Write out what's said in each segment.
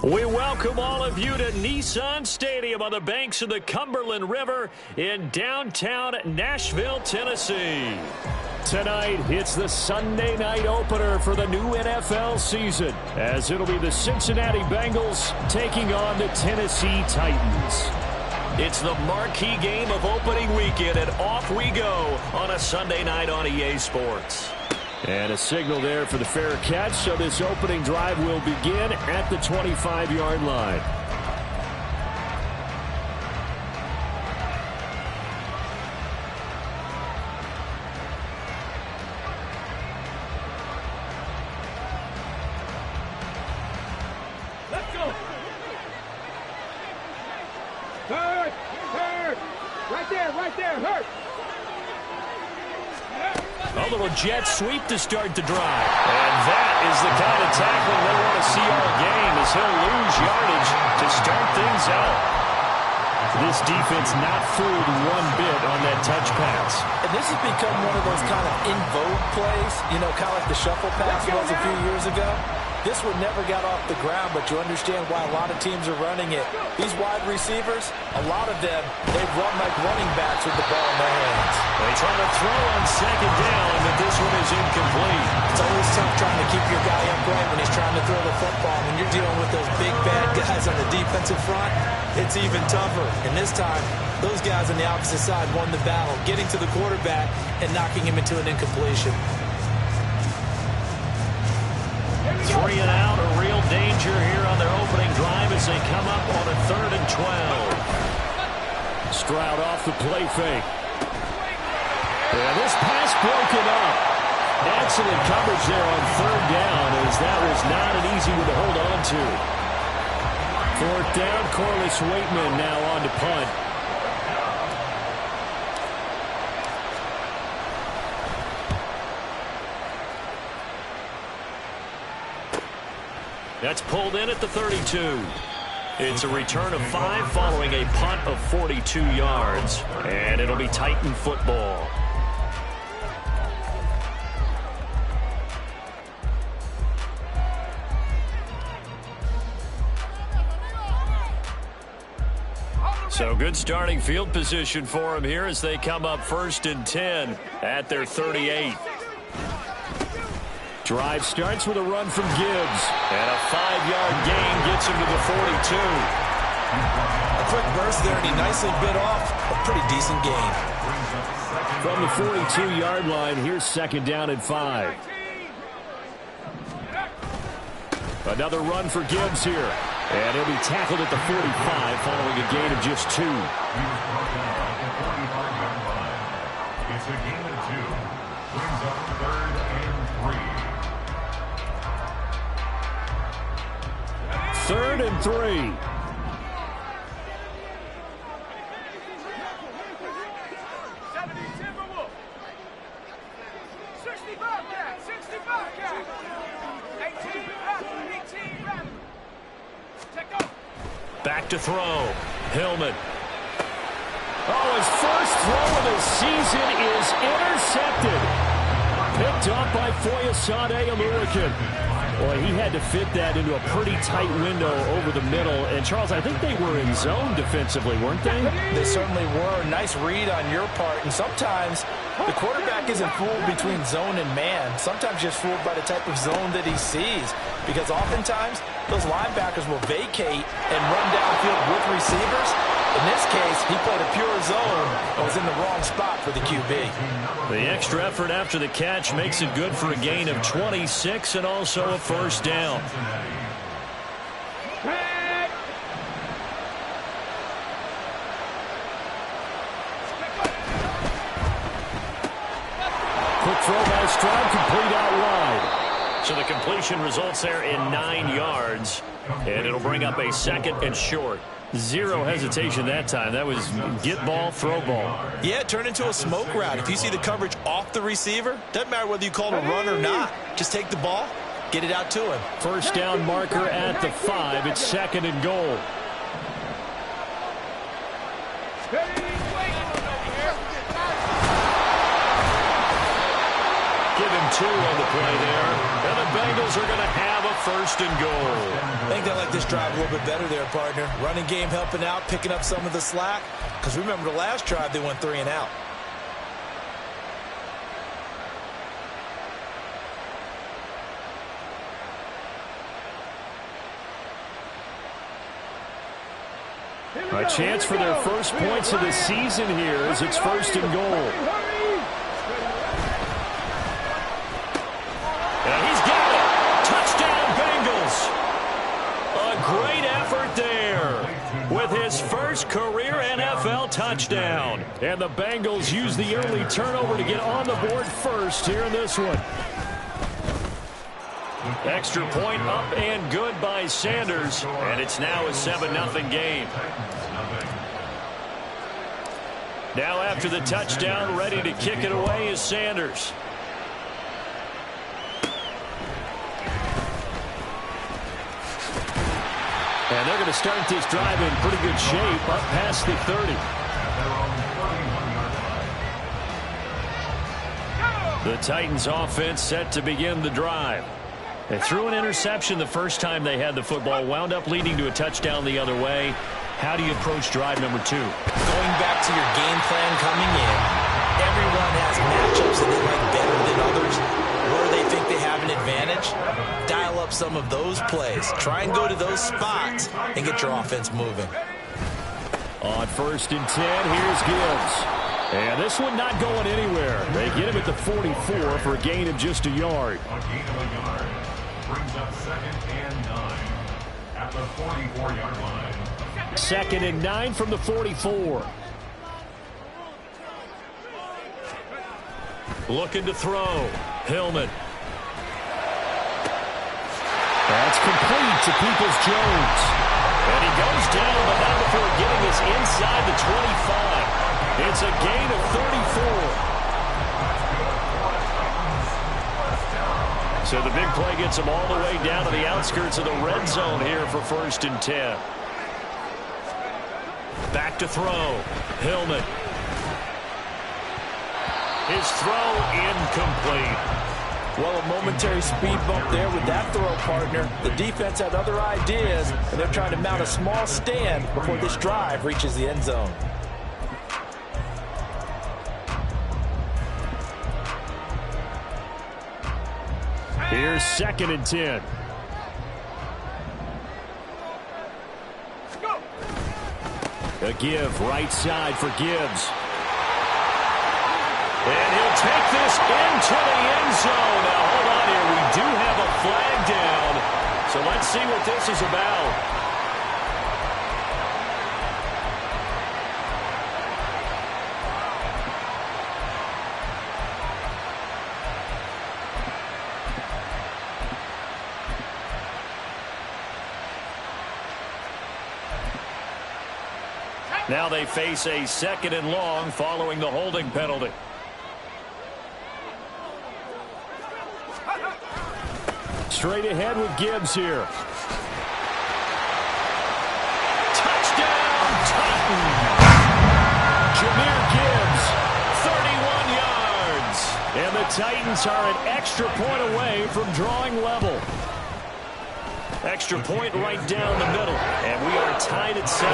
We welcome all of you to Nissan Stadium on the banks of the Cumberland River in downtown Nashville, Tennessee. Tonight, it's the Sunday night opener for the new NFL season, as it'll be the Cincinnati Bengals taking on the Tennessee Titans. It's the marquee game of opening weekend, and off we go on a Sunday night on EA Sports. And a signal there for the fair catch, so this opening drive will begin at the 25-yard line. Let's go! Hurt! Hurt! Right there, hurt! A little jet sweep to start the drive. And that is the kind of tackling they want to see all game, as he'll lose yardage to start things out. This defense not fooled one bit on that touch pass. And this has become one of those kind of in vogue plays, you know, kind of like the shuffle pass was a few years ago. This one never got off the ground, but you understand why a lot of teams are running it. These wide receivers, a lot of them, they run like running backs with the ball in their hands. They try to throw on second down, but this one is incomplete. It's always tough trying to keep your guy upright when he's trying to throw the football. When you're dealing with those big, bad guys on the defensive front, it's even tougher. And this time, those guys on the opposite side won the battle, getting to the quarterback and knocking him into an incompletion. 3 and out, a real danger here on their opening drive as they come up on a 3rd and 12. Stroud off the play fake. And this pass broken up. Excellent coverage there on 3rd down, as that was not an easy one to hold on to. 4th down, Corliss Waitman now on to punt. That's pulled in at the 32. It's a return of 5 following a punt of 42 yards. And it'll be Titan football. So good starting field position for them here as they come up 1st and 10 at their 38. Drive starts with a run from Gibbs. And a 5-yard gain gets him to the 42. A quick burst there, and he nicely bit off a pretty decent gain. From the 42-yard line, here's 2nd down and 5. Another run for Gibbs here. And he'll be tackled at the 45 following a gain of just 2. It's a gain of 2. Brings up 3rd and 3. 3rd and 3. Back to throw. Hillman. Oh, his first throw of the season is intercepted. Picked up by Foyesade American. Boy, he had to fit that into a pretty tight window over the middle. And, Charles, I think they were in zone defensively, weren't they? They certainly were. Nice read on your part. And sometimes the quarterback isn't fooled between zone and man. Sometimes just fooled by the type of zone that he sees. Because oftentimes, those linebackers will vacate and run downfield with receivers. In this case, he played a pure zone and was in the wrong spot for the QB. The extra effort after the catch makes it good for a gain of 26 and also a 1st down. Quick throw by Stroud, complete out wide. So the completion results there in 9 yards, and it'll bring up a 2nd and short. Zero hesitation that time. That was get ball, throw ball. Yeah, it turned into a smoke route. If you see the coverage off the receiver, doesn't matter whether you call it a run or not. Just take the ball, get it out to him. 1st down marker at the 5. It's 2nd and goal. Give him 2 on the play there. And the Bengals are going to have a 1st and goal. I think they like this drive a little bit better there, partner. Running game helping out, picking up some of the slack. Because remember the last drive, they went 3 and out. A chance for their first points of the season here as it's 1st and goal. And he's got it. Touchdown, Bengals. A great effort there with his first career NFL touchdown. And the Bengals use the early turnover to get on the board first here in this one. Extra point up and good by Sanders, and it's now a 7-0 game. Now after the touchdown, ready to kick it away is Sanders. And they're going to start this drive in pretty good shape, up past the 30. The Titans offense set to begin the drive. They threw an interception the first time they had the football, wound up leading to a touchdown the other way. How do you approach drive number 2? Going back to your game plan coming in, everyone has matchups that they like better than others. Where they think they have an advantage, dial up some of those plays. Try and go to those spots and get your offense moving. On 1st and 10, here's Gibbs. And this one not going anywhere. They get him at the 44 for a gain of just a yard. A gain of a yard brings up 2nd and 9 at the 44-yard line. 2nd and 9 from the 44. Looking to throw. Hillman. That's complete to Peoples-Jones. And he goes down, but not before getting us inside the 25. It's a gain of 34. So the big play gets him all the way down to the outskirts of the red zone here for 1st and 10. Back to throw. Hillman. His throw incomplete. Well, a momentary speed bump there with that throw, partner. The defense had other ideas, and they're trying to mount a small stand before this drive reaches the end zone. Here's 2nd and 10. A give right side for Gibbs. And he'll take this into the end zone. Now, hold on here. We do have a flag down. So let's see what this is about. Now they face a 2nd and long following the holding penalty. Straight ahead with Gibbs here. Touchdown, Titans! Jahmyr Gibbs, 31 yards. And the Titans are an extra point away from drawing level. Extra point right down the middle. And we are tied at 7.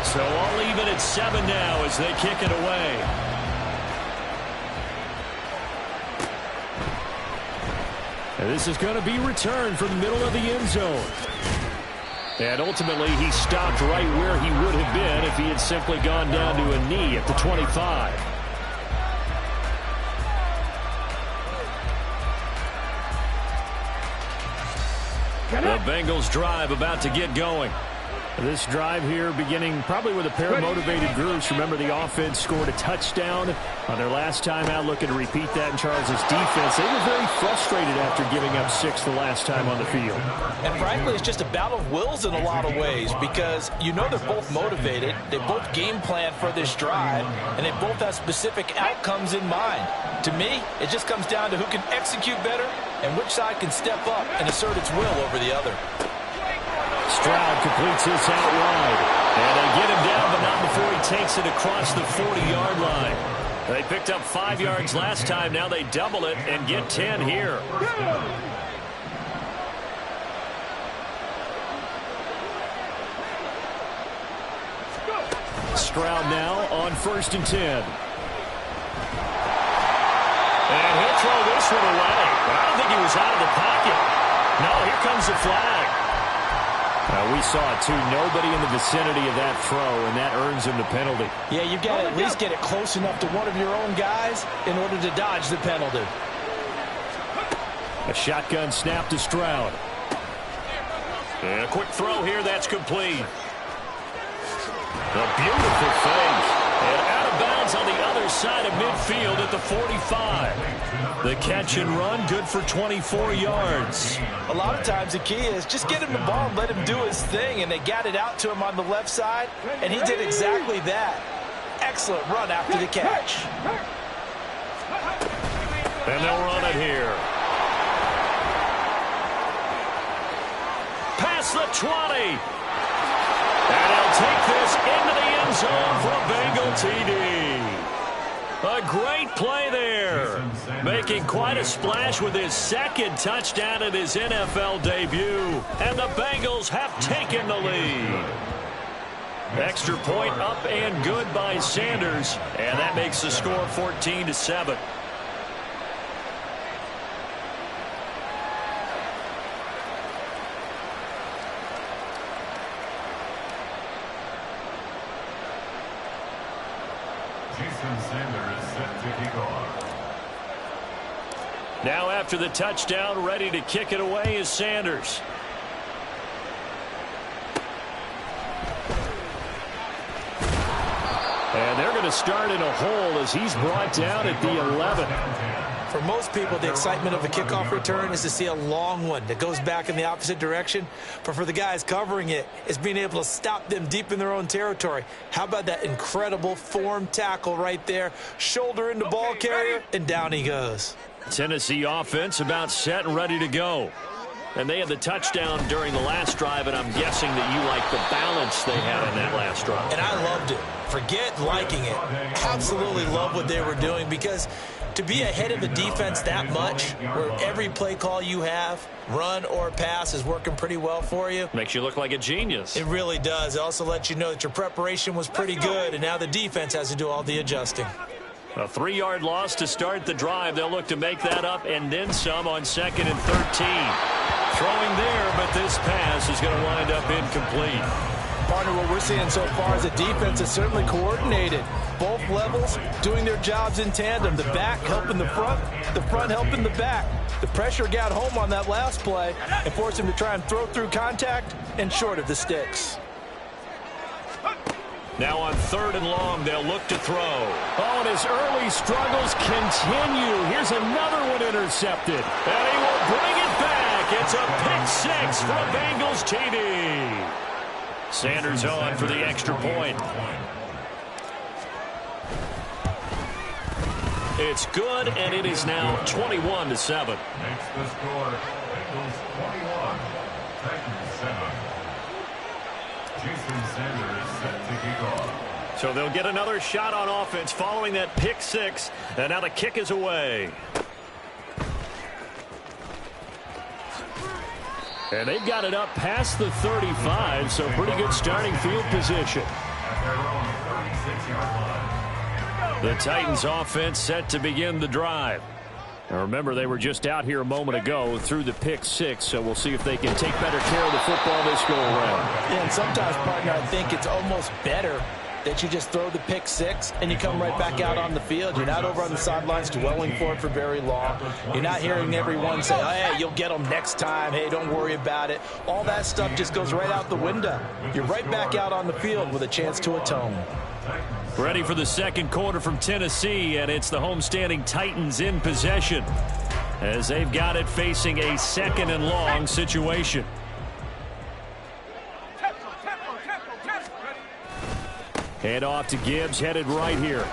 So all even at 7 now as they kick it away. And this is going to be returned from the middle of the end zone. And ultimately, he stopped right where he would have been if he had simply gone down to a knee at the 25. The Bengals drive about to get going. This drive here beginning probably with a pair of motivated groups. Remember, the offense scored a touchdown on their last time out, looking to repeat that in Charles' defense. They were very frustrated after giving up 6 the last time on the field. And frankly, it's just a battle of wills in a lot of ways because you know they're both motivated. They both game plan for this drive, and they both have specific outcomes in mind. To me, it just comes down to who can execute better and which side can step up and assert its will over the other. Stroud completes this out wide. And they get him down, but not before he takes it across the 40-yard line. They picked up 5 yards last time. Now they double it and get 10 here. Stroud now on 1st and 10. And he'll throw this one away. But I don't think he was out of the pocket. No, here comes the flag. We saw it, too. Nobody in the vicinity of that throw, and that earns him the penalty. Yeah, you've got to at least get it close enough to one of your own guys in order to dodge the penalty. A shotgun snap to Stroud. And a quick throw here. That's complete. A beautiful fake. And out of bounds on the other side of midfield at the 45. The catch and run, good for 24 yards. A lot of times the key is just get him the ball and let him do his thing, and they got it out to him on the left side, and he did exactly that. Excellent run after the catch. And they'll run it here. Past the 20. And he'll take this into the end zone for a Bengal TD. A great play there. Making quite a splash with his second touchdown in his NFL debut. And the Bengals have taken the lead. Extra point up and good by Sanders. And that makes the score 14-7. Now after the touchdown, ready to kick it away is Sanders. And they're going to start in a hole as he's brought down at the 11. For most people, the excitement of a kickoff return is to see a long one that goes back in the opposite direction. But for the guys covering it, it's being able to stop them deep in their own territory. How about that incredible form tackle right there? Shoulder into ball carrier, and down he goes. Tennessee offense about set and ready to go. And they had the touchdown during the last drive, and I'm guessing that you like the balance they had in that last drive. And I loved it. Forget liking it. Absolutely love what they were doing, because to be ahead of the defense that much, where every play call you have, run or pass, is working pretty well for you. Makes you look like a genius. It really does. It also lets you know that your preparation was pretty good, and now the defense has to do all the adjusting. A 3-yard loss to start the drive. They'll look to make that up and then some on 2nd and 13. Throwing there, but this pass is going to wind up incomplete. Partner, what we're seeing so far is a defense that's certainly coordinated. Both levels doing their jobs in tandem. The back helping the front helping the back. The pressure got home on that last play and forced him to try and throw through contact and short of the sticks. Now on 3rd and long, they'll look to throw. Oh, and his early struggles continue. Here's another one intercepted. And he will bring it back. It's a pick 6 for a Bengals TD. Sanders on for the extra point. It's good, and it is now 21-7. Makes the score Bengals 21, Titans 7. Jason Sanders set to kick off. So they'll get another shot on offense following that pick 6, and now the kick is away. And they've got it up past the 35, so pretty good starting field position. At their own 36-yard line. The Titans offense set to begin the drive. Now remember, they were just out here a moment ago through the pick 6, so we'll see if they can take better care of the football this go around. Yeah, and sometimes, partner, I think it's almost better that you just throw the pick 6 and you come right back out on the field. You're not over on the sidelines dwelling for it for very long. You're not hearing everyone say, oh, hey, you'll get them next time. Hey, don't worry about it. All that stuff just goes right out the window. You're right back out on the field with a chance to atone. Ready for the second quarter from Tennessee, and it's the homestanding Titans in possession as they've got it facing a 2nd and long situation. Hand off to Gibbs, headed right here.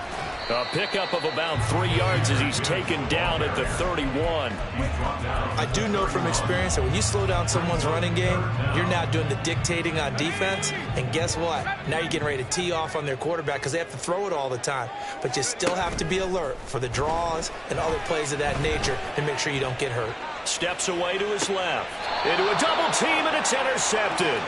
A pickup of about 3 yards as he's taken down at the 31. I do know from experience that when you slow down someone's running game, you're now doing the dictating on defense. And guess what? Now you're getting ready to tee off on their quarterback because they have to throw it all the time. But you still have to be alert for the draws and other plays of that nature to make sure you don't get hurt. Steps away to his left. Into a double team, and it's intercepted.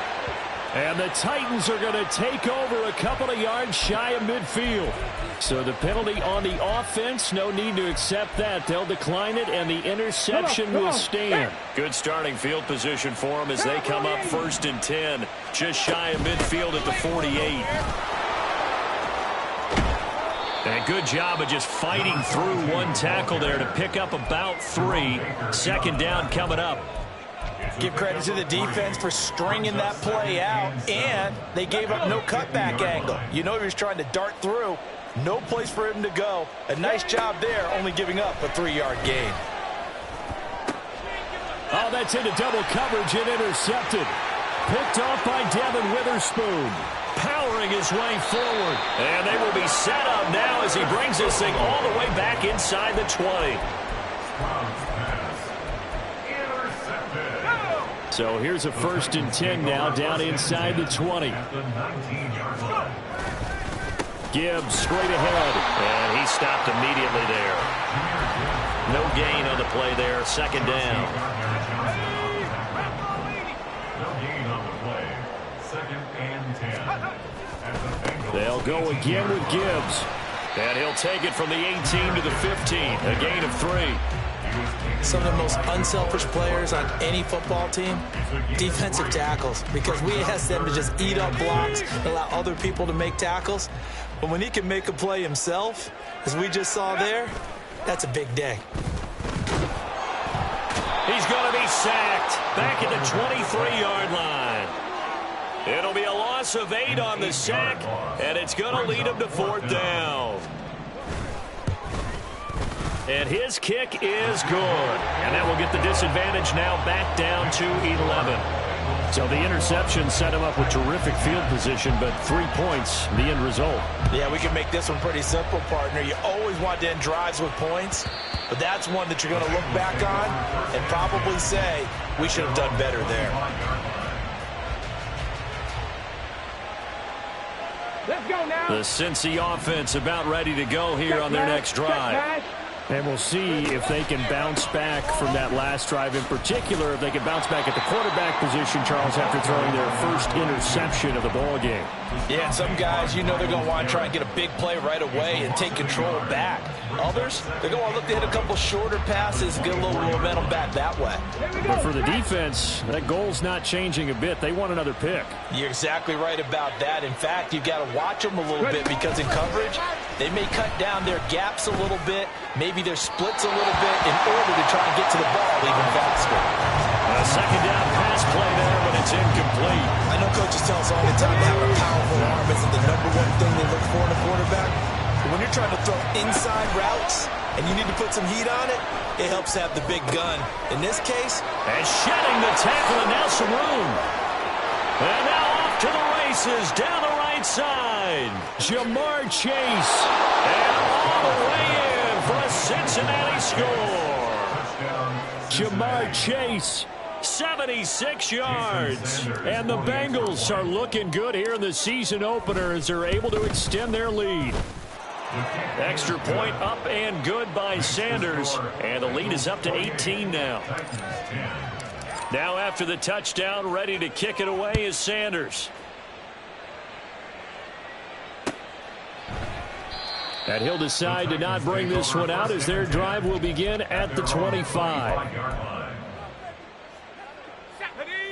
And the Titans are going to take over a couple of yards shy of midfield. So the penalty on the offense, no need to accept that. They'll decline it, and the interception will stand. Good starting field position for them as they come up 1st and 10, just shy of midfield at the 48. And a good job of just fighting through one tackle there to pick up about 3. 2nd down coming up. Give credit to the defense for stringing that play out, and they gave up no cutback angle. You know he was trying to dart through. No place for him to go. A nice job there, only giving up a 3-yard gain. Oh, that's into double coverage and intercepted. Picked off by Devin Witherspoon. Powering his way forward. And they will be set up now as he brings this thing all the way back inside the 20. So here's a 1st and 10 now down inside the 20. Gibbs straight ahead. And he stopped immediately there. No gain on the play there. 2nd down. No gain on the play. 2nd and 10. They'll go again with Gibbs. And he'll take it from the 18 to the 15. A gain of 3. Some of the most unselfish players on any football team, defensive tackles, because we ask them to just eat up blocks and allow other people to make tackles. But when he can make a play himself, as we just saw there, that's a big day. He's going to be sacked back at the 23-yard line. It'll be a loss of 8 on the sack, and it's going to lead him to 4th down. And his kick is good. And that will get the disadvantage now back down to 11. So the interception set him up with terrific field position, but 3 points, the end result. Yeah, we can make this one pretty simple, partner. You always want to end drives with points, but that's one that you're going to look back on and probably say, we should have done better there. Let's go now. The Cincy offense about ready to go here on their next drive. And we'll see if they can bounce back from that last drive, in particular, if they can bounce back at the quarterback position, Charles, after throwing their first interception of the ball game. Yeah, some guys, you know they're going to want to try and get a big play right away and take control back. Others, they're going to look to hit a couple shorter passes, get a little momentum back that way. But for the defense, that goal's not changing a bit. They want another pick. You're exactly right about that. In fact, you've got to watch them a little bit because in coverage, they may cut down their gaps a little bit, maybe their splits a little bit in order to try and get to the ball even faster. A 2nd down pass play there, but it's incomplete. I know coaches tell us all the time to have a powerful arm isn't the #1 thing they look for in a quarterback. But when you're trying to throw inside routes and you need to put some heat on it, it helps have the big gun. In this case, and shedding the tackle, and now some room. And now off to the races down the right side. Jamar Chase. And all the way in for a Cincinnati score. Jamar Chase, 76 yards. And the Bengals are looking good here in the season opener as they're able to extend their lead. Extra point up and good by Sanders. And the lead is up to 18 now. Now after the touchdown, ready to kick it away is Sanders. And he'll decide to not bring this one out as their drive will begin at the 25.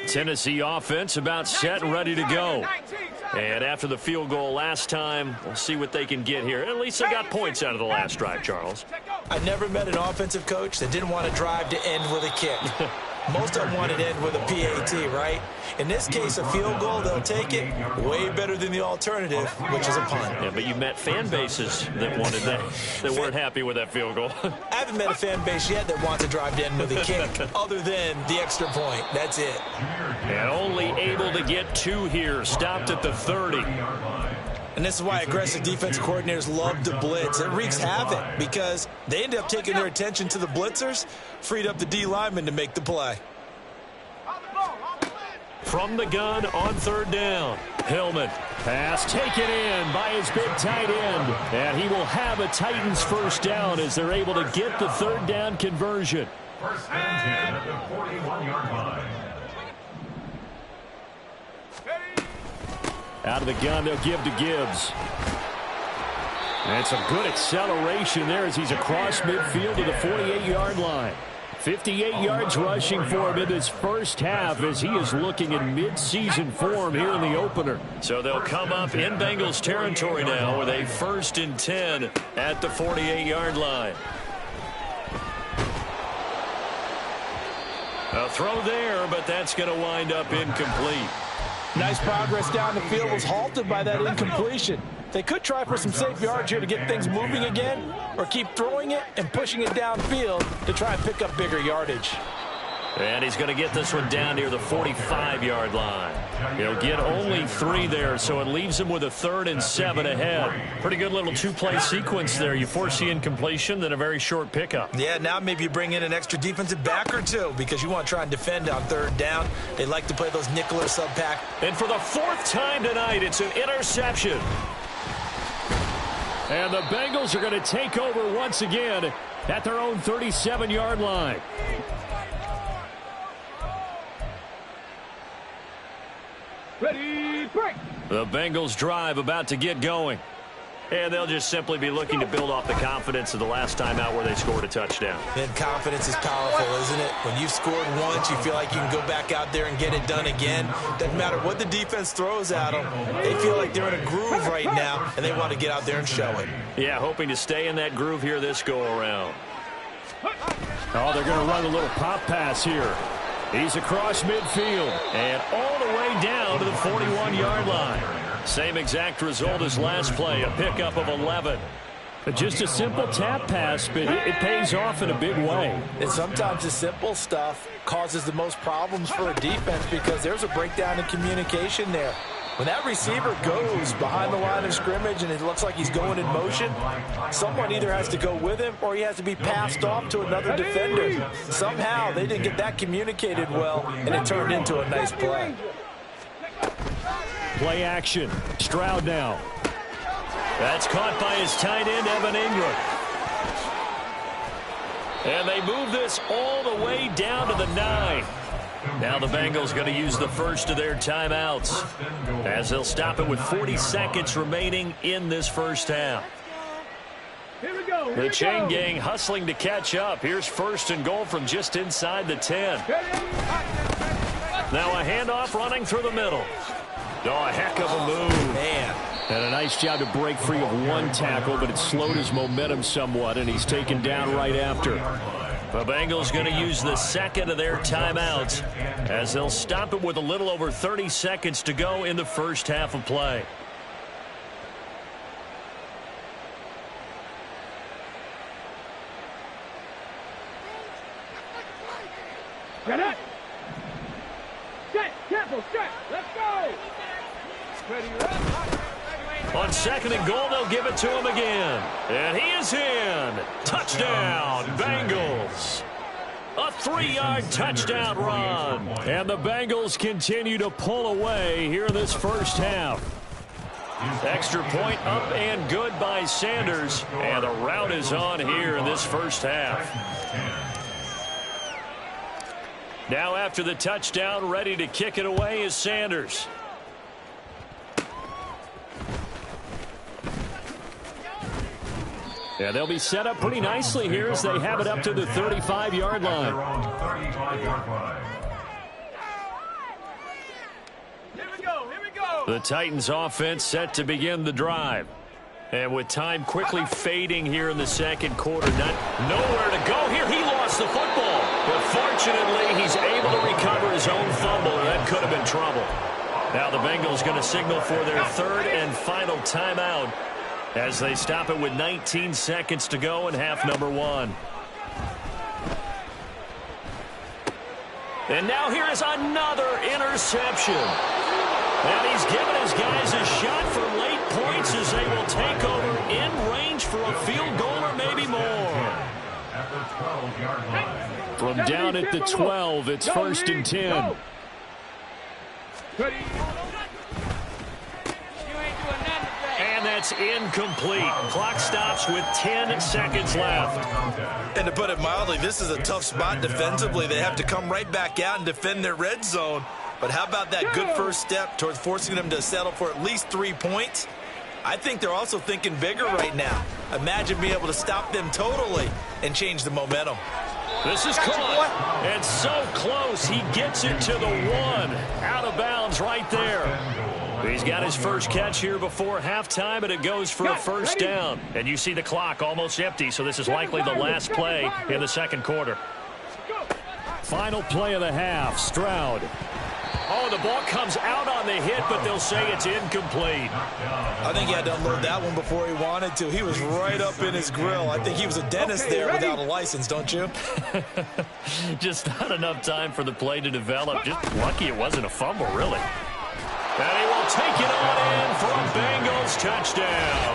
Tennessee offense about set and ready to go. And after the field goal last time, we'll see what they can get here. At least they got points out of the last drive, Charles. I never met an offensive coach that didn't want to drive to end with a kick. Most of them want to end with a PAT, right? In this case, a field goal, they'll take it way better than the alternative, which is a punt. Yeah, but you met fan bases that wanted that, that weren't happy with that field goal. I haven't met a fan base yet that wants to drive to end with a kick, other than the extra point. That's it. And only able to get 2 here, stopped at the 30. And this is why aggressive defensive coordinators love to blitz. It wreaks havoc because they end up taking their attention to the blitzers, freed up the D lineman to make the play. From the gun on third down. Hillman. Pass taken in by his big tight end. And he will have a Titans first down as they're able to get the third down conversion. First and 10 at the 41-yard line. Out of the gun, they'll give to Gibbs. And some good acceleration there as he's across midfield to the 48-yard line. 58 yards rushing for him in this first half as he is looking in mid-season form here in the opener. So they'll come up in Bengals territory now with a 1st and 10 at the 48-yard line. A throw there, but that's going to wind up incomplete. Nice progress down the field was halted by that incompletion. They could try for some safe yards here to get things moving again, or keep throwing it and pushing it downfield to try and pick up bigger yardage. And he's going to get this one down near the 45-yard line. He'll get only 3 there, so it leaves him with a 3rd and 7 ahead. Pretty good little 2-play sequence there. You force the incompletion, then a very short pickup. Yeah, now maybe you bring in an extra defensive back or 2 because you want to try and defend on 3rd down. They like to play those nickel or sub-pack. And for the 4th time tonight, it's an interception. And the Bengals are going to take over once again at their own 37-yard line. Ready, break. The Bengals drive about to get going. And they'll just simply be looking to build off the confidence of the last time out where they scored a touchdown. And confidence is powerful, isn't it? When you've scored once, you feel like you can go back out there and get it done again. Doesn't matter what the defense throws at them. They feel like they're in a groove right now, and they want to get out there and show it. Yeah, hoping to stay in that groove here this go-around. Oh, they're going to run a little pop pass here. He's across midfield and all the way down to the 41-yard line. Same exact result as last play, a pickup of 11. But just a simple tap pass, but it pays off in a big way. And sometimes the simple stuff causes the most problems for a defense because there's a breakdown in communication there. When that receiver goes behind the line of scrimmage and it looks like he's going in motion, someone either has to go with him or he has to be passed off to another defender. Somehow they didn't get that communicated well, and it turned into a nice play. Play action. Stroud now. That's caught by his tight end, Evan Ingram. And they move this all the way down to the 9. Now the Bengals going to use the first of their timeouts as they'll stop it with 40 seconds remaining in this first half. Here we go. The chain gang hustling to catch up. Here's 1st and goal from just inside the 10. Now a handoff running through the middle. Oh, a heck of a move. Man. And a nice job to break free of one tackle, but it slowed his momentum somewhat, and he's taken down right after. The Bengals going to use the second of their timeouts as they'll stop it with a little over 30 seconds to go in the first half of play. Get it. Set, careful, set. Let's go. Ready, On 2nd and goal, they'll give it to him again. And he is in. Touchdown, Bengals. A 3-yard touchdown run. And the Bengals continue to pull away here in this first half. Extra point up and good by Sanders. And the route is on here in this first half. Now after the touchdown, ready to kick it away is Sanders. Yeah, they'll be set up pretty nicely here as they have it up to the 35-yard line. Here we go, here we go. The Titans offense set to begin the drive. And with time quickly fading here in the second quarter, nowhere to go here. He lost the football. But fortunately, he's able to recover his own fumble, or that could have been trouble. Now the Bengals going to signal for their 3rd and final timeout as they stop it with 19 seconds to go in half number 1. And now here is another interception. And he's given his guys a shot for late points points as they will take over in range for a field goal or maybe more. At the 12-yard line. From down at the 12, it's 1st and 10. Ready. And that's incomplete. Clock stops with 10 seconds left. And to put it mildly, this is a tough spot defensively. They have to come right back out and defend their red zone. But how about that good first step towards forcing them to settle for at least 3 points? I think they're also thinking bigger right now. Imagine being able to stop them totally and change the momentum. This is caught. And so close. He gets it to the 1. Out of bounds right there. He's got his first catch here before halftime, and it goes for a first down. And you see the clock almost empty, so this is likely the last play in the second quarter. Final play of the half, Stroud. Oh, the ball comes out on the hit, but they'll say it's incomplete. I think he had to unload that one before he wanted to. He was right up in his grill. I think he was a dentist there without a license, don't you? Just not enough time for the play to develop. Just lucky it wasn't a fumble, really. And he will take it on in for a Bengals touchdown.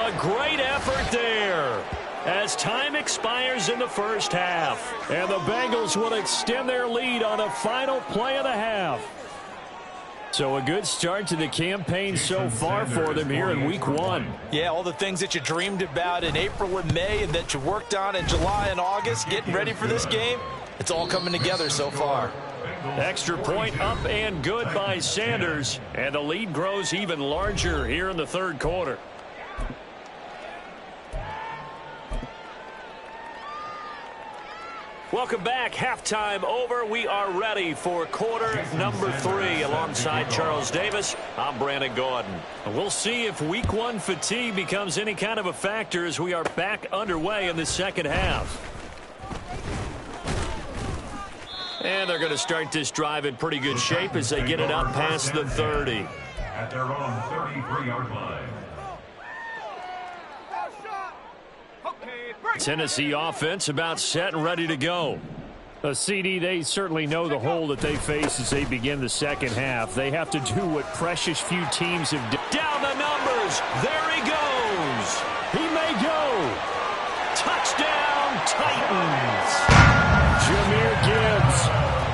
A great effort there as time expires in the first half. And the Bengals will extend their lead on a final play of the half. So a good start to the campaign so far for them here in week 1. Yeah, all the things that you dreamed about in April and May and that you worked on in July and August, getting ready for this game, it's all coming together so far. Extra point up and good by Sanders. And the lead grows even larger here in the third quarter. Welcome back. Halftime over. We are ready for quarter number 3. Alongside Charles Davis, I'm Brandon Gordon. And we'll see if week 1 fatigue becomes any kind of a factor as we are back underway in the second half. And they're going to start this drive in pretty good shape as they get it up past the 30. At their own 33-yard line. Tennessee offense about set and ready to go. CD, they certainly know the hole that they face as they begin the second half. They have to do what precious few teams have done. Down the numbers. There he goes. He may go. Touchdown, Titans. Jahmyr Gibbs.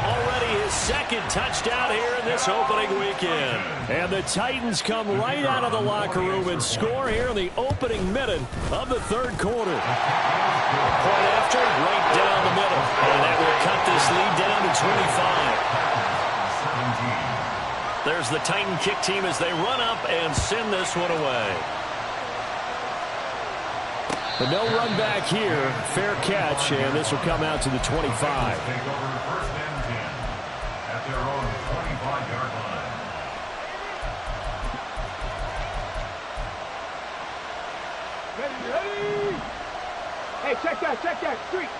Already his second touchdown here in this opening weekend. And the Titans come right out of the locker room and score here in the opening minute of the third quarter. Point after, right down the middle. And that will cut this lead down to 25. There's the Titan kick team as they run up and send this one away. But no run back here. Fair catch, and this will come out to the 25. Take over first and 10 at their own 25-yard line. Ready. Hey, check that. Street.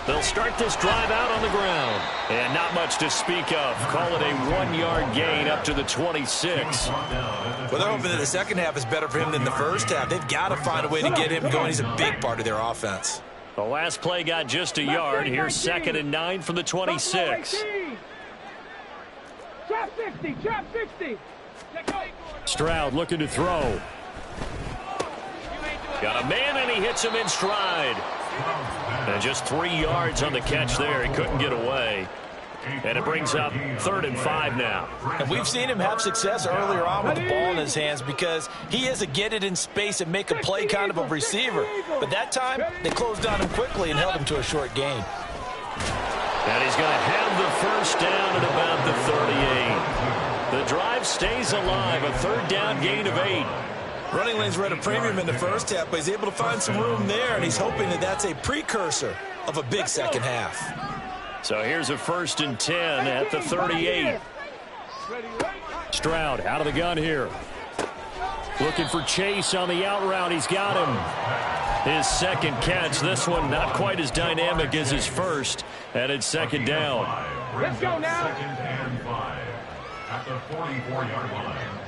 They'll start this drive out on the ground. And not much to speak of. Call it a 1-yard gain up to the 26. Well, they're hoping that the second half is better for him than the first half. They've got to find a way to get him going. He's a big part of their offense. The last play got just a yard. Here's 2nd and 9 from the 26. Trap 60. Stroud looking to throw. Got a man, and he hits him in stride. And just 3 yards on the catch there. He couldn't get away. And it brings up 3rd and 5 now. And we've seen him have success earlier on with the ball in his hands because he is a get it in space and make a play kind of a receiver. But that time, they closed on him quickly and held him to a short gain. And he's going to have the first down at about the 38. The drive stays alive. A 3rd down gain of 8. Running lanes were at a premium in the first half, but he's able to find some room there, and he's hoping that that's a precursor of a big second half. So here's a 1st and 10 at the 38. Stroud out of the gun here. Looking for Chase on the out route. He's got him. His second catch. This one not quite as dynamic as his first. And it's 2nd down. Let's go now. 2nd and 5 at the 44-yard line.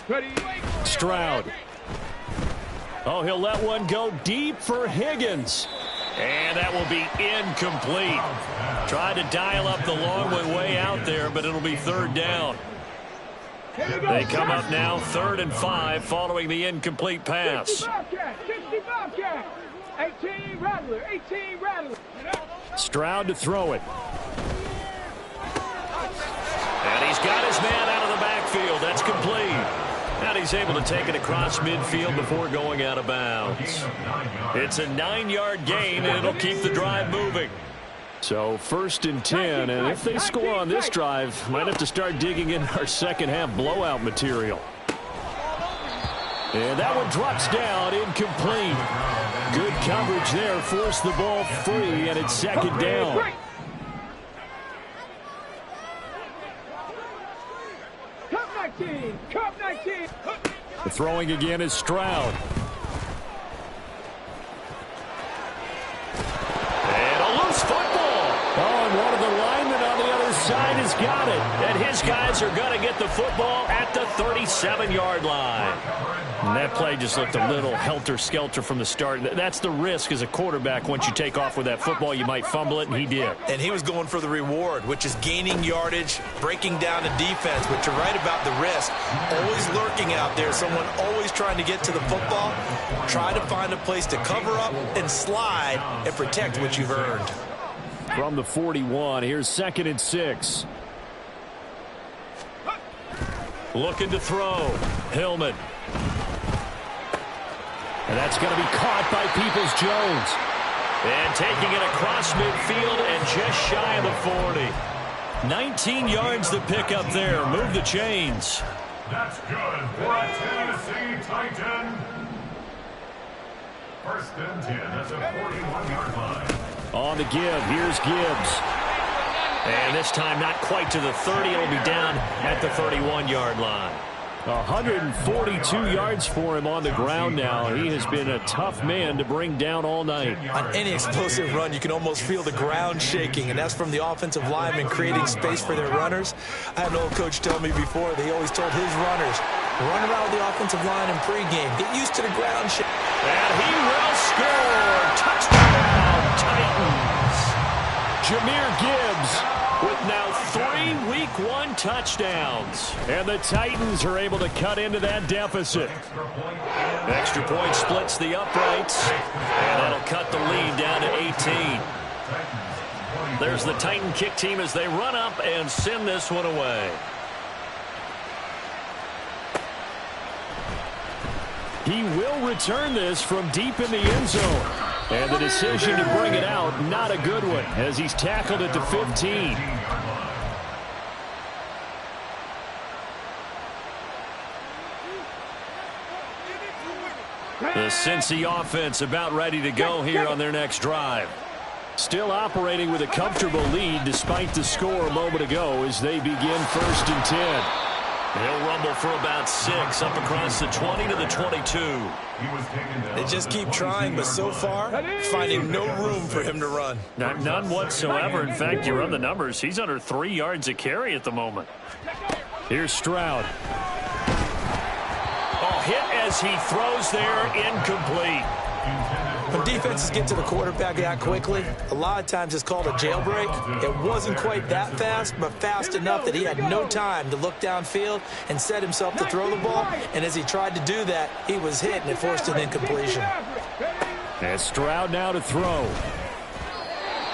Ready. Stroud. Oh, he'll let one go deep for Higgins. And that will be incomplete. Tried to dial up the long way out there, but it'll be third down. They come up now 3rd and 5 following the incomplete pass. 60 Bobcat. 18 Rattler. 18 Rattler. Stroud to throw it. And he's got his man out of the backfield. That's complete. And he's able to take it across midfield before going out of bounds. It's a 9-yard gain, and it'll keep the drive moving. So 1st and 10, and if they score on this drive, might have to start digging in our second half blowout material. And that one drops down, incomplete. Good coverage there, forced the ball free, and it's 2nd down. Cup 19. The throwing again is Stroud. And a loose football. Oh, and one of the linemen on the other side has got it. And his guys are going to get the football at the 37-yard line. And that play just looked a little helter-skelter from the start. That's the risk as a quarterback. Once you take off with that football, you might fumble it, and he did. And he was going for the reward, which is gaining yardage, breaking down the defense. But you're right about the risk. Always lurking out there, someone always trying to get to the football. Try to find a place to cover up and slide and protect what you've earned. From the 41, here's 2nd and 6. Looking to throw. Hillman. And that's going to be caught by Peoples-Jones. And taking it across midfield and just shy of the 40. 19 yards to pick up there. Move the chains. That's good for a Tennessee Titan. 1st and 10 at the 41-yard line. On the give, here's Gibbs. And this time not quite to the 30. It'll be down at the 31-yard line. 142 yards for him on the ground now. He has been a tough man to bring down all night. On any explosive run, you can almost feel the ground shaking, and that's from the offensive linemen creating space for their runners. I had an old coach tell me before, they always told his runners, run around the offensive line in pregame. Get used to the ground shake. And he will score. Touchdown, Titans. Jahmyr Gibbs with now 3 Week 1 touchdowns. And the Titans are able to cut into that deficit. Extra point splits the uprights. And that'll cut the lead down to 18. There's the Titan kick team as they run up and send this one away. He will return this from deep in the end zone. And the decision to bring it out, not a good one, as he's tackled at the 15. The Cincy offense about ready to go here on their next drive. Still operating with a comfortable lead despite the score a moment ago as they begin 1st and 10. He'll rumble for about 6 up across the 20 to the 22. They just keep trying, but so far, finding no room for him to run. None whatsoever. In fact, you run the numbers. He's under 3 yards a carry at the moment. Here's Stroud. Oh, hit as he throws there, incomplete. When defenses get to the quarterback that quickly, a lot of times it's called a jailbreak. It wasn't quite that fast, but fast enough that he had no time to look downfield and set himself to throw the ball. And as he tried to do that, he was hit, and it forced an incompletion. And Stroud now to throw.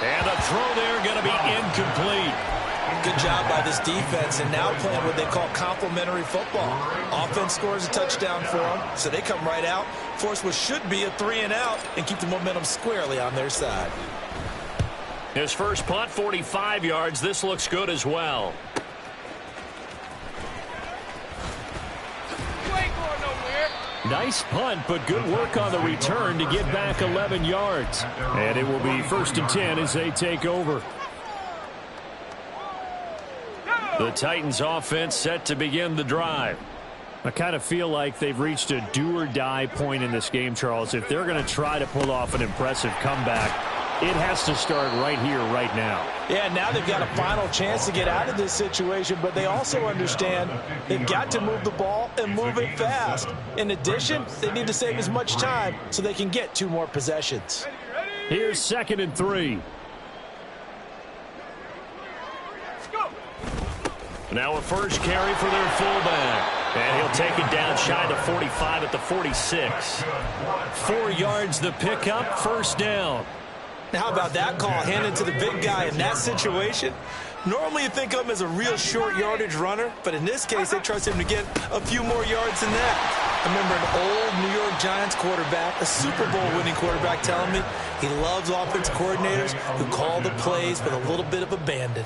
And the throw there going to be incomplete. Good job by this defense, and now playing what they call complementary football. Offense scores a touchdown for them, so they come right out, force what should be a 3-and-out, and keep the momentum squarely on their side. His first punt, 45 yards. This looks good as well. Nice punt, but good work on the return to get back 11 yards. And it will be 1st and 10 as they take over. The Titans offense set to begin the drive. I kind of feel like they've reached a do-or-die point in this game, Charles. If they're going to try to pull off an impressive comeback, it has to start right here, right now. Yeah, now they've got a final chance to get out of this situation, but they also understand they've got to move the ball and move it fast. In addition, they need to save as much time so they can get 2 more possessions. Here's 2nd and 3. Now a first carry for their fullback. And he'll take it down shy of 45 at the 46. 4 yards the pickup, 1st down. Now, how about that call handed to the big guy in that situation? Normally you think of him as a real short yardage runner, but in this case they trust him to get a few more yards than that. I remember an old New York Giants quarterback, a Super Bowl winning quarterback, telling me he loves offensive coordinators who call the plays with a little bit of abandon.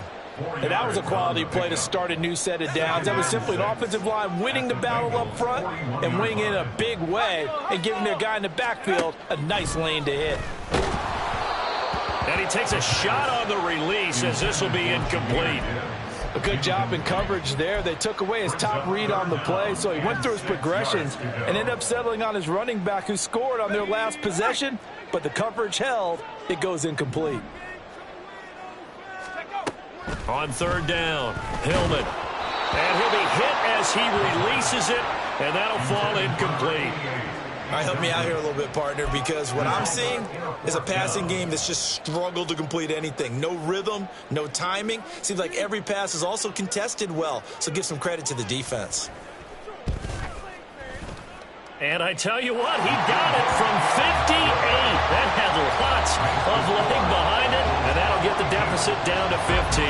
And that was a quality play to start a new set of downs. That was simply an offensive line winning the battle up front and winning in a big way and giving their guy in the backfield a nice lane to hit. And he takes a shot on the release as this will be incomplete. A good job in coverage there. They took away his top read on the play, so he went through his progressions and ended up settling on his running back who scored on their last possession, but the coverage held. It goes incomplete. On 3rd down, Hillman. And he'll be hit as he releases it, and that'll fall incomplete. All right, help me out here a little bit, partner, because what I'm seeing is a passing game that's just struggled to complete anything. No rhythm, no timing. Seems like every pass is also contested well, so give some credit to the defense. And I tell you what, he got it from 58. That had lots of leg behind it, and that'll get the deficit down to 15.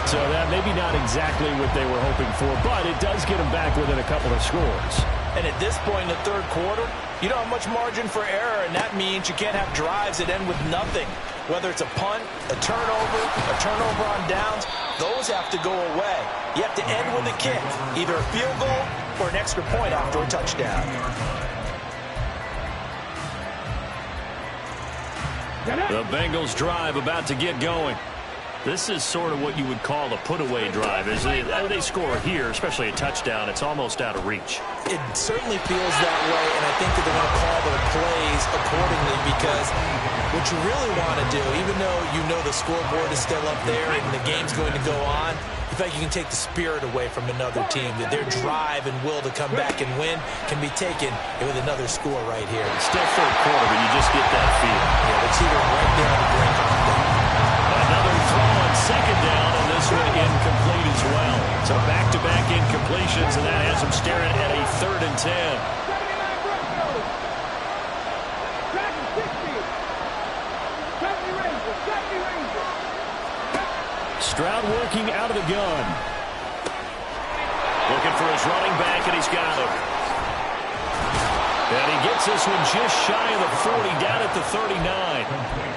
So that maybe not exactly what they were hoping for, but it does get them back within a couple of scores. And at this point in the 3rd quarter, you don't have much margin for error, and that means you can't have drives that end with nothing. Whether it's a punt, a turnover on downs, those have to go away. You have to end with a kick, either a field goal or an extra point after a touchdown. The Bengals drive about to get going. This is sort of what you would call a put-away drive. As they score here, especially a touchdown, it's almost out of reach. It certainly feels that way, and I think that they're going to call their plays accordingly, because what you really want to do, even though you know the scoreboard is still up there and the game's going to go on, you feel like you can take the spirit away from another team, that their drive and will to come back and win can be taken with another score right here. Still 3rd quarter, but you just get that feel. Yeah, the team are right there on the brink of the game. Another throw on 2nd down, and this one incomplete as well. So back-to-back incompletions, and that has them staring at a 3rd and 10. Stroud working out of the gun. Looking for his running back, and he's got him. And he gets this one just shy of the 40, down at the 39.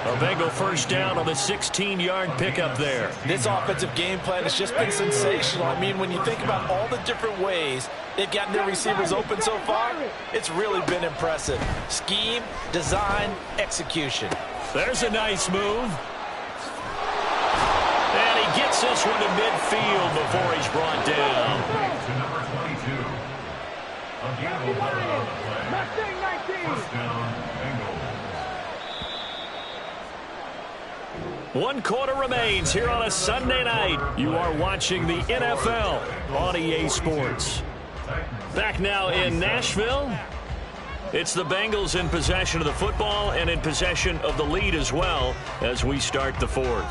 A Bengal 1st down on the 16-yard pickup there. This offensive game plan has just been sensational. I mean, when you think about all the different ways they've gotten their receivers open so far, it's really been impressive. Scheme, design, execution. There's a nice move. And he gets this one to midfield before he's brought down. To number 22. Again, over on the play. 1st down, Bengals. 1 quarter remains here on a Sunday night. You are watching the NFL on EA Sports. Back now in Nashville. It's the Bengals in possession of the football and in possession of the lead as well as we start the 4th.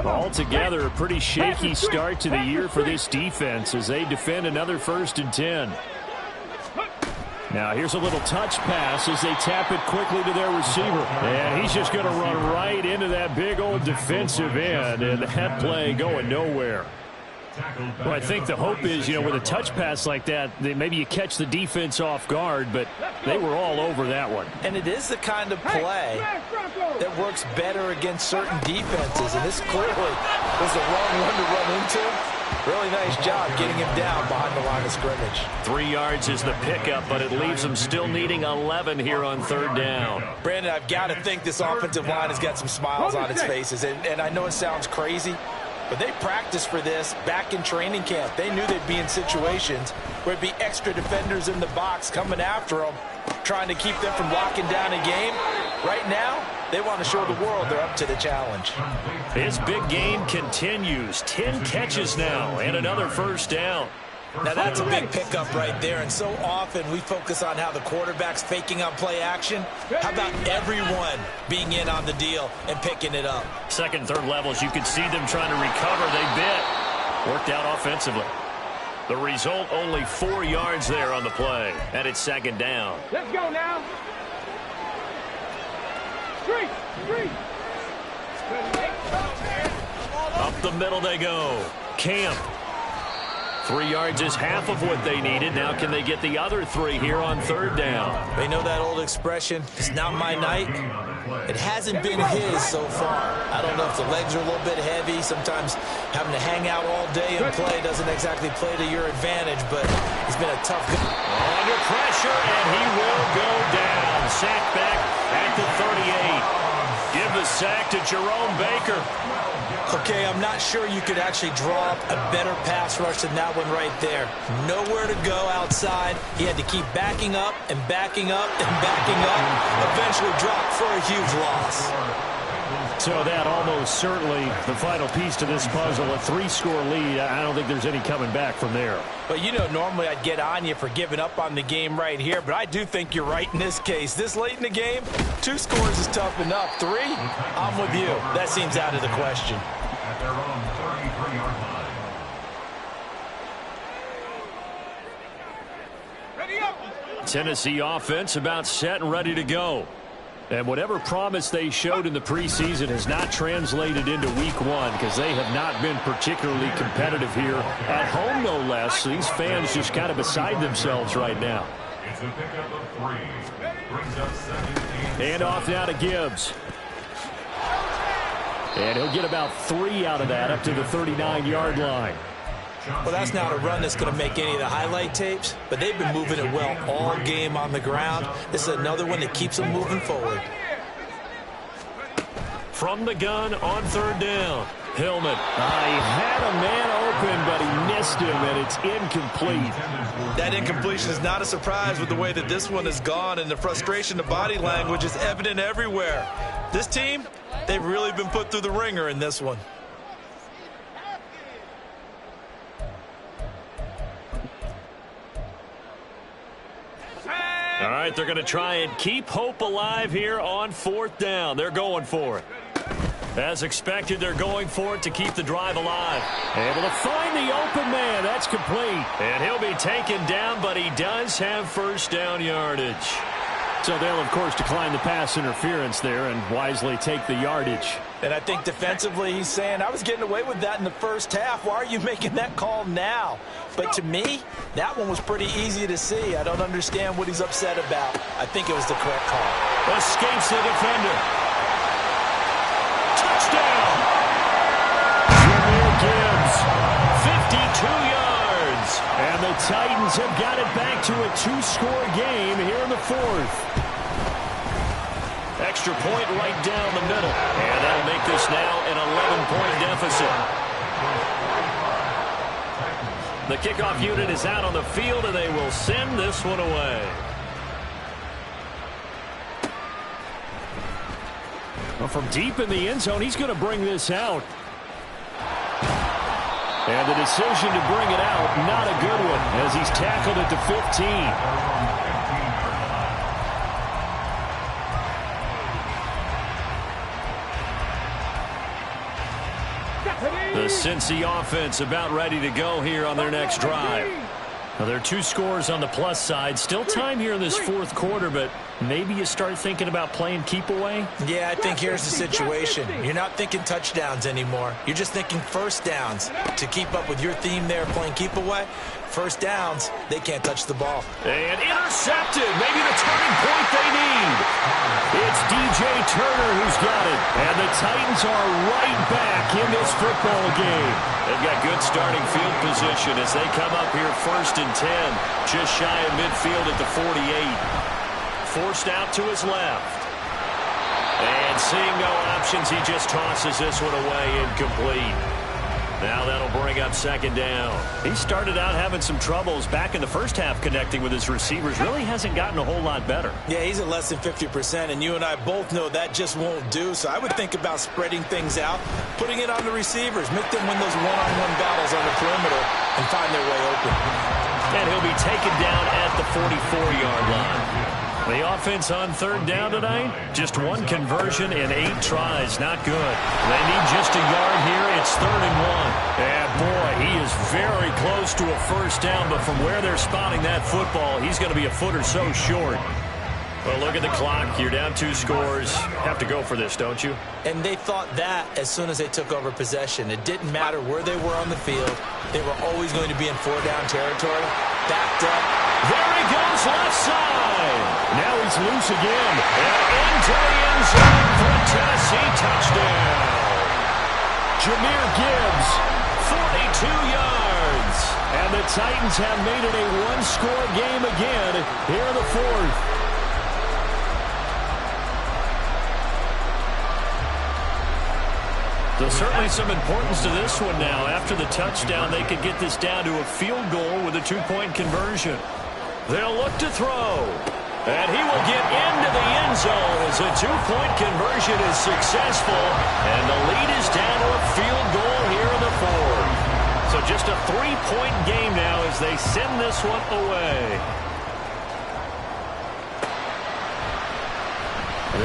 Altogether, a pretty shaky start to the year for this defense as they defend another 1st and 10. Now here's a little touch pass as they tap it quickly to their receiver. And he's just going to run right into that big old defensive end, and that play going nowhere. Well, I think the hope is, with a touch pass like that, maybe you catch the defense off guard, but they were all over that one. And it is the kind of play that works better against certain defenses, and this clearly was the wrong one to run into. Really nice job getting him down behind the line of scrimmage. 3 yards is the pickup, but it leaves them still needing 11 here on 3rd down. Brandon, I've got to think this offensive line has got some smiles on its faces, and I know it sounds crazy, but they practiced for this back in training camp. They knew they'd be in situations where it'd be extra defenders in the box coming after them, trying to keep them from locking down a game. Right now, they want to show the world they're up to the challenge. His big game continues. 10 catches now and another 1st down. Now that's a big pickup right there, and so often we focus on how the quarterback's faking on play action. How about everyone being in on the deal and picking it up? Second, third levels, you could see them trying to recover. They bit. Worked out offensively. The result, only 4 yards there on the play, and it's second down. Let's go now. Street. Up the middle they go. Camp. 3 yards is half of what they needed. Now can they get the other 3 here on third down? They know that old expression, it's not my night. It hasn't been his so far. I don't know if the legs are a little bit heavy. Sometimes having to hang out all day and play doesn't exactly play to your advantage, but it's been a tough game. Under pressure, and he will go down. Sacked back at the 38. Give the sack to Jerome Baker. Okay, I'm not sure you could actually draw up a better pass rush than that one right there. Nowhere to go outside. He had to keep backing up and backing up and backing up. Eventually dropped for a huge loss. So that almost certainly the final piece to this puzzle, a 3-score lead. I don't think there's any coming back from there. But, you know, normally I'd get on you for giving up on the game right here, but I do think you're right in this case. This late in the game, 2 scores is tough enough. 3, I'm with you. That seems out of the question. At their own 33-yard line. Ready up. Tennessee offense about set and ready to go. And whatever promise they showed in the preseason has not translated into week 1 because they have not been particularly competitive here at home, no less. These fans just kind of beside themselves right now. It's a pickup of 3. Brings up 2nd and Off now to Gibbs. And he'll get about 3 out of that up to the 39-yard line. Well, that's not a run that's going to make any of the highlight tapes, but they've been moving it well all game on the ground. This is another one that keeps them moving forward. From the gun on third down. Hillman. He had a man open, but he missed him, and it's incomplete. That incompletion is not a surprise with the way that this one has gone, and the frustration, the body language is evident everywhere. This team, they've really been put through the ringer in this one. All right, they're going to try and keep hope alive here on fourth down. They're going for it. As expected, they're going for it to keep the drive alive. Able to find the open man. That's complete. And he'll be taken down, but he does have first down yardage. So they'll, of course, decline the pass interference there and wisely take the yardage. And I think defensively he's saying, I was getting away with that in the first half. Why are you making that call now? But to me, that one was pretty easy to see. I don't understand what he's upset about. I think it was the correct call. Escapes the defender. Touchdown! Jameer Gibbs, 52 yards. And the Titans have got it back to a 2-score game here in the fourth. Extra point right down the middle. And that'll make this now an 11-point deficit. The kickoff unit is out on the field, and they will send this one away. Well, from deep in the end zone, he's going to bring this out. And the decision to bring it out, not a good one, as he's tackled at the 15. The Cincy offense about ready to go here on their next drive. Now, there are 2 scores on the plus side. Still time here in this fourth quarter, but maybe you start thinking about playing keep away? Yeah, I think here's the situation. You're not thinking touchdowns anymore. You're just thinking first downs. To keep up with your theme there, playing keep away, first downs, they can't touch the ball. And intercepted. Maybe the turning point they need. It's DJ Turner who's got it. And the Titans are right back in this football game. They've got good starting field position as they come up here first and 10. Just shy of midfield at the 48. Forced out to his left. And seeing no options, he just tosses this one away incomplete. Now that'll bring up second down. He started out having some troubles back in the first half connecting with his receivers. Really hasn't gotten a whole lot better. Yeah, he's at less than 50%, and you and I both know that just won't do. So I would think about spreading things out, putting it on the receivers, make them win those one-on-one battles on the perimeter, and find their way open. And he'll be taken down at the 44-yard line. The offense on third down tonight, just one conversion in 8 tries. Not good. They need just a yard here. It's 3rd and 1. And boy, he is very close to a first down, but from where they're spotting that football, he's going to be a foot or so short. Well, look at the clock. You're down 2 scores. Have to go for this, don't you? And they thought that as soon as they took over possession. It didn't matter where they were on the field. They were always going to be in 4-down territory. Backed up. There he goes, left side. Now he's loose again. And into the end zone for a Tennessee touchdown. Jahmyr Gibbs, 42 yards. And the Titans have made it a one-score game again here in the 4th. So certainly some importance to this one now. After the touchdown, they could get this down to a field goal with a 2-point conversion. They'll look to throw. And he will get into the end zone as a 2-point conversion is successful. And the lead is down to a field goal here in the 4th. So just a 3-point game now as they send this one away.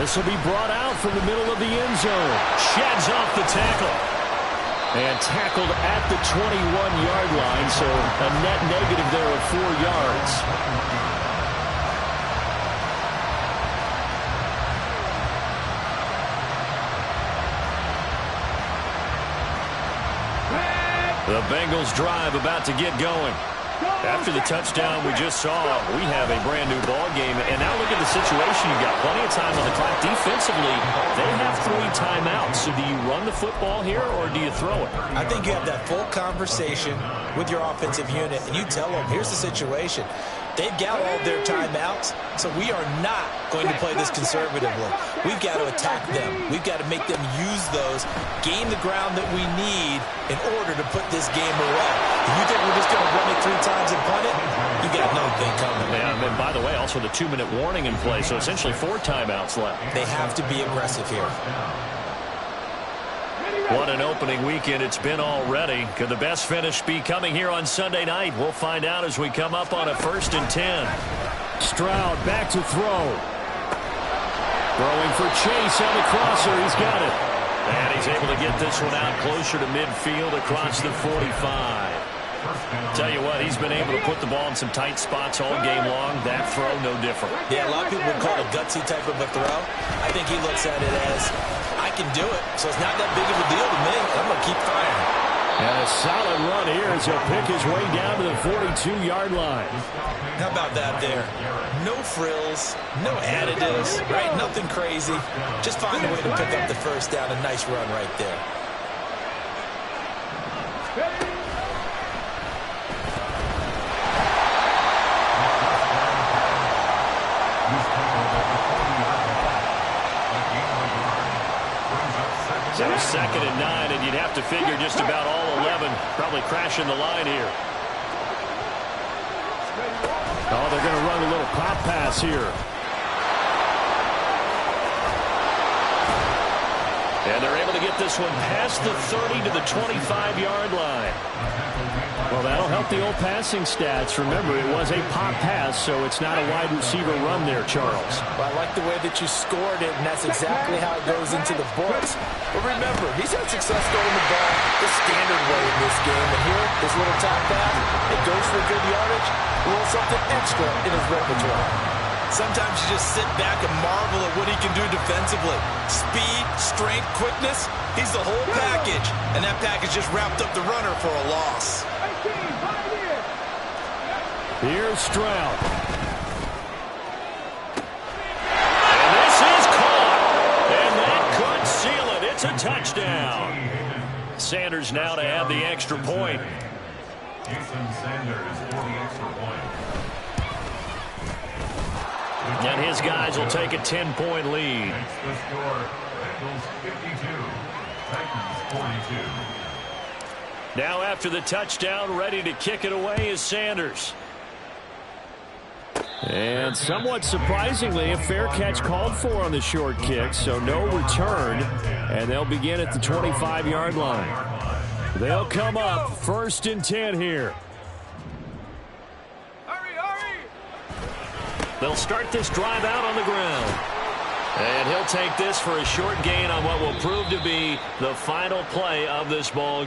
This will be brought out from the middle of the end zone. Sheds off the tackle. And tackled at the 21-yard line, so a net negative there of 4 yards. The Bengals drive about to get going. After the touchdown we just saw, we have a brand-new ball game. And now look at the situation. You've got plenty of time on the clock. Defensively, they have 3 timeouts. So do you run the football here or do you throw it? I think you have that full conversation with your offensive unit, and you tell them, here's the situation. They've got all their timeouts, so we are not going to play this conservatively. We've got to attack them. We've got to make them use those, gain the ground that we need in order to put this game away. If you think we're just going to run it 3 times and punt it, you got no thing coming. Yeah, and by the way, also the 2-minute warning in play, so essentially 4 timeouts left. They have to be aggressive here. What an opening weekend it's been already. Could the best finish be coming here on Sunday night? We'll find out as we come up on a 1st and 10. Stroud back to throw. Throwing for Chase on the crosser. He's got it. And he's able to get this one out closer to midfield across the 45. Tell you what, he's been able to put the ball in some tight spots all game long. That throw, no different. Yeah, a lot of people would call it a gutsy type of a throw. I think he looks at it as, I can do it, so it's not that big of a deal to me. I'm going to keep firing. And a solid run here as he'll pick his way down to the 42-yard line. How about that there? No frills, no additives, right? Nothing crazy. Just find a way to pick up the first down. A nice run right there. So 2nd and 9, and you'd have to figure just about all 11 probably crashing the line here. Oh, they're going to run a little pop pass here. And they're able to get this one past the 30 to the 25-yard line. Well, that'll help the old passing stats. Remember, it was a pop pass, so it's not a wide receiver run there, Charles. Well, I like the way that you scored it, and that's exactly how it goes into the books. But remember, he's had success throwing the ball the standard way in this game. And here, this little top pass, it goes for good yardage, a little something extra in his repertoire. Sometimes you just sit back and marvel at what he can do defensively. Speed, strength, quickness, he's the whole package. And that package just wrapped up the runner for a loss. Here's Stroud. And this is caught. And that could seal it. It's a touchdown. Sanders now to add the extra point. Jason Sanders for the extra point. And his guys will take a 10-point lead. Makes the score. Bengals 52, Titans 42. Now after the touchdown, ready to kick it away is Sanders. And somewhat surprisingly, a fair catch called for on the short kick, so no return, and they'll begin at the 25-yard line. They'll come up 1st and 10 here. They'll start this drive out on the ground. And he'll take this for a short gain on what will prove to be the final play of this ball game.